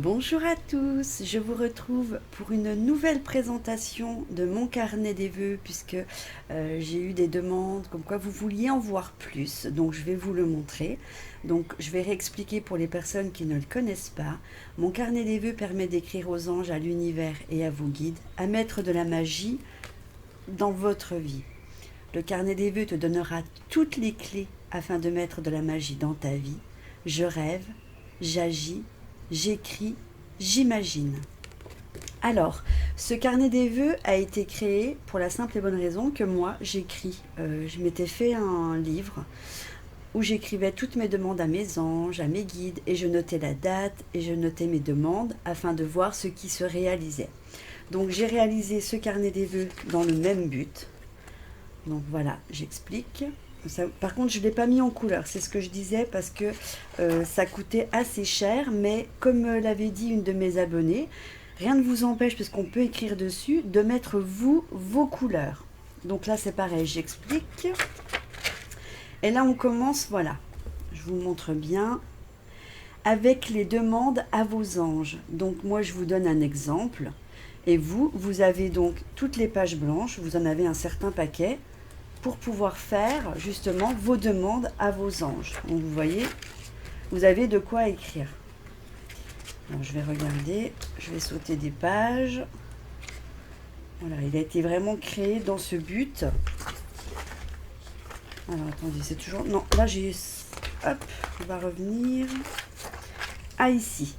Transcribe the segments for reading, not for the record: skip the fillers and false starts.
Bonjour à tous, je vous retrouve pour une nouvelle présentation de mon carnet des vœux puisque j'ai eu des demandes comme quoi vous vouliez en voir plus, donc je vais vous le montrer. Donc je vais réexpliquer pour les personnes qui ne le connaissent pas. Mon carnet des vœux permet d'écrire aux anges, à l'univers et à vos guides, à mettre de la magie dans votre vie. Le carnet des vœux te donnera toutes les clés afin de mettre de la magie dans ta vie. Je rêve, j'agis, j'écris, j'imagine. Alors, ce carnet des vœux a été créé pour la simple et bonne raison que moi, j'écris. Je m'étais fait un livre où j'écrivais toutes mes demandes à mes anges, à mes guides, et je notais la date et je notais mes demandes afin de voir ce qui se réalisait. Donc, j'ai réalisé ce carnet des vœux dans le même but. Donc voilà, j'explique. Ça, par contre, je ne l'ai pas mis en couleur, c'est ce que je disais, parce que ça coûtait assez cher, mais comme l'avait dit une de mes abonnées, rien ne vous empêche, parce qu'on peut écrire dessus, de mettre vos couleurs. Donc là, c'est pareil, j'explique. Et là, on commence, voilà, je vous montre bien, avec les demandes à vos anges. Donc moi, je vous donne un exemple, et vous avez donc toutes les pages blanches, vous en avez un certain paquet, pour pouvoir faire justement vos demandes à vos anges. Donc vous voyez, vous avez de quoi écrire. Alors je vais regarder, je vais sauter des pages. Voilà, il a été vraiment créé dans ce but. Alors attendez, c'est toujours... Non, là j'ai... Hop, on va revenir. Ah, ici.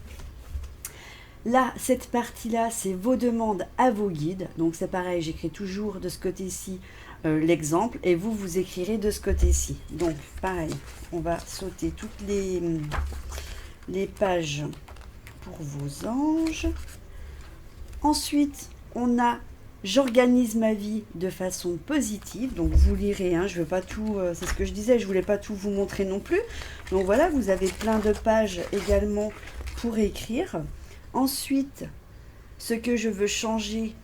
Là, cette partie-là, c'est vos demandes à vos guides. Donc c'est pareil, j'écris toujours de ce côté-ci l'exemple et vous écrirez de ce côté-ci. Donc pareil, on va sauter toutes les pages pour vos anges. Ensuite, on a j'organise ma vie de façon positive. Donc vous lirez, hein, je veux pas tout, c'est ce que je disais, je voulais pas tout vous montrer non plus. Donc voilà, vous avez plein de pages également pour écrire. Ensuite, ce que je veux changer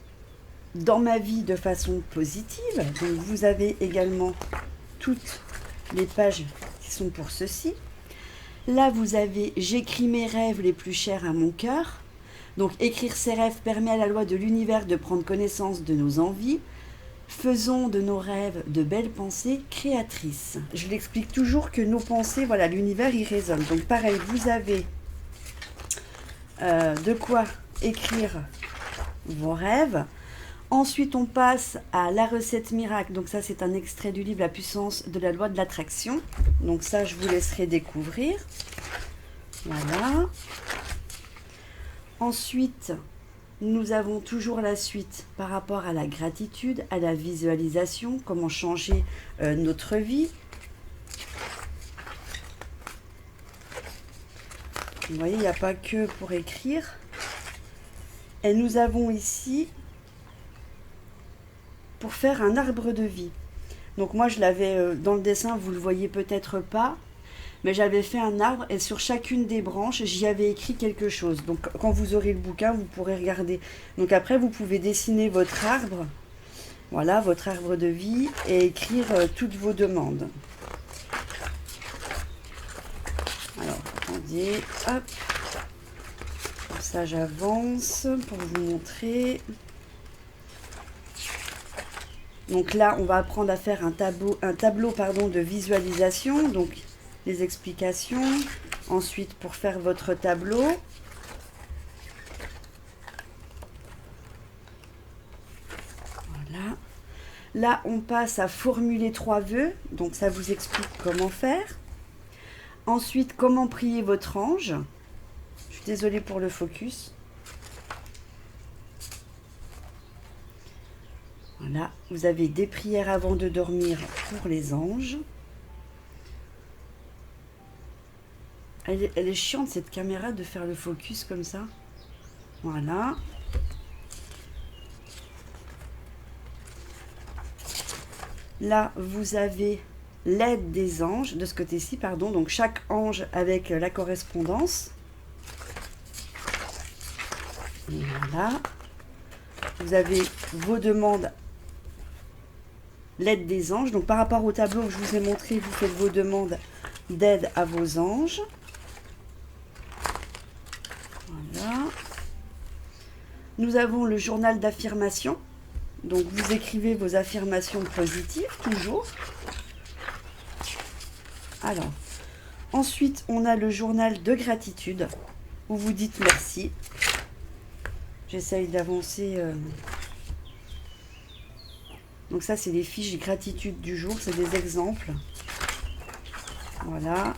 dans ma vie de façon positive. Donc vous avez également toutes les pages qui sont pour ceci. Là, vous avez j'écris mes rêves les plus chers à mon cœur. Donc écrire ses rêves permet à la loi de l'univers de prendre connaissance de nos envies. Faisons de nos rêves de belles pensées créatrices. Je l'explique toujours que nos pensées, voilà, l'univers y résonne. Donc pareil, vous avez de quoi écrire vos rêves. Ensuite, on passe à la recette miracle. Donc ça, c'est un extrait du livre La puissance de la loi de l'attraction. Donc ça, je vous laisserai découvrir. Voilà. Ensuite, nous avons toujours la suite par rapport à la gratitude, à la visualisation, comment changer notre vie. Vous voyez, il n'y a pas que pour écrire. Et nous avons ici pour faire un arbre de vie. Donc moi je l'avais dans le dessin, vous le voyez peut-être pas, mais j'avais fait un arbre et sur chacune des branches j'y avais écrit quelque chose. Donc quand vous aurez le bouquin, vous pourrez regarder. Donc après vous pouvez dessiner votre arbre, voilà, votre arbre de vie, et écrire toutes vos demandes. Alors attendez, hop, comme ça j'avance pour vous montrer. Donc là, on va apprendre à faire un tableau de visualisation, donc les explications. Ensuite, pour faire votre tableau, voilà. Là, on passe à formuler 3 vœux, donc ça vous explique comment faire. Ensuite, comment prier votre ange. Je suis désolée pour le focus. Voilà, vous avez des prières avant de dormir pour les anges. Elle est chiante cette caméra de faire le focus comme ça. Voilà. Là, vous avez l'aide des anges, de ce côté-ci, pardon. Donc chaque ange avec la correspondance. Voilà. Vous avez vos demandes, l'aide des anges. Donc par rapport au tableau que je vous ai montré, vous faites vos demandes d'aide à vos anges. Voilà. Nous avons le journal d'affirmation. Donc vous écrivez vos affirmations positives, toujours. Alors, ensuite on a le journal de gratitude, où vous dites merci. J'essaye d'avancer. Donc ça c'est les fiches gratitude du jour, c'est des exemples. Voilà.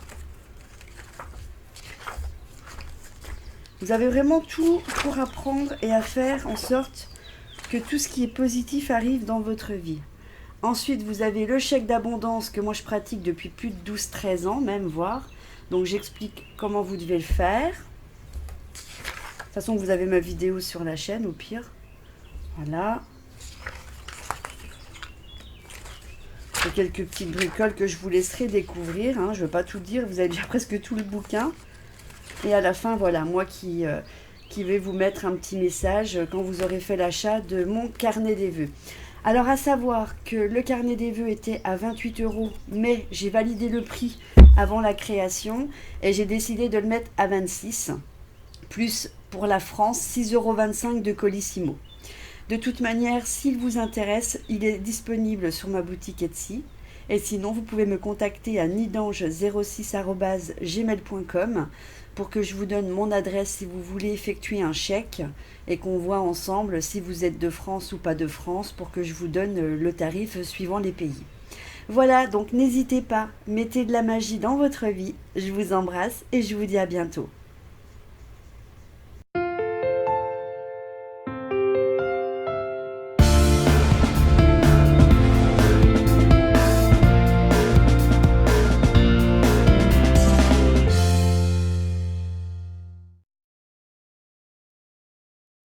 Vous avez vraiment tout pour apprendre et à faire en sorte que tout ce qui est positif arrive dans votre vie. Ensuite, vous avez le chèque d'abondance que moi je pratique depuis plus de 12-13 ans, même voire. Donc j'explique comment vous devez le faire. De toute façon, vous avez ma vidéo sur la chaîne au pire. Voilà. Et quelques petites bricoles que je vous laisserai découvrir. Hein. Je ne veux pas tout dire, vous avez déjà presque tout le bouquin. Et à la fin, voilà, moi qui vais vous mettre un petit message quand vous aurez fait l'achat de mon carnet des vœux. Alors à savoir que le carnet des vœux était à 28 €, mais j'ai validé le prix avant la création et j'ai décidé de le mettre à 26 €, plus pour la France 6,25 € de Colissimo. De toute manière, s'il vous intéresse, il est disponible sur ma boutique Etsy. Et sinon, vous pouvez me contacter à nidange06@gmail.com pour que je vous donne mon adresse si vous voulez effectuer un chèque et qu'on voit ensemble si vous êtes de France ou pas de France pour que je vous donne le tarif suivant les pays. Voilà, donc n'hésitez pas, mettez de la magie dans votre vie. Je vous embrasse et je vous dis à bientôt.